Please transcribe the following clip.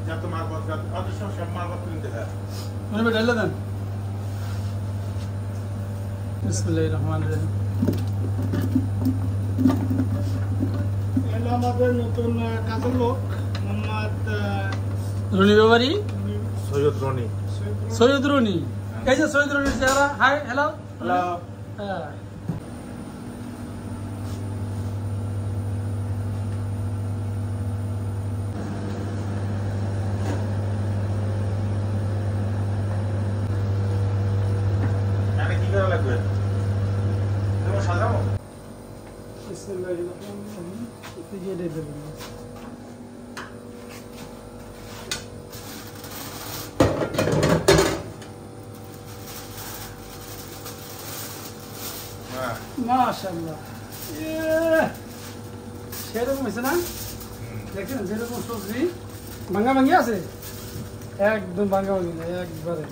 যত মারবত যত অদৃশ্য সব মারবত কিনতে হয় মানে ডালে দেন বিসমিল্লাহির রহমানির রহিম এলো আমাদের নতুন কাজের লোক মোহাম্মদ রনি ব্যাপারী সৈয়দ রনি সৈয়দ রনি এই যে সৈয়দ রনির চেহারা হাই হ্যালো হ্যালো হ্যাঁ মানে কি করা লাগবে তুমি সাজাবো বিসমিল্লাহির রহমানির রহিম একটু দিয়ে দেবেন হ্যাঁ মাশাআল্লাহ সেরকম হয়েছে না দেখেন যেরকম সবজি ভাঙা ভাঙি আছে একদম ভাঙা ভাঙি না একবারে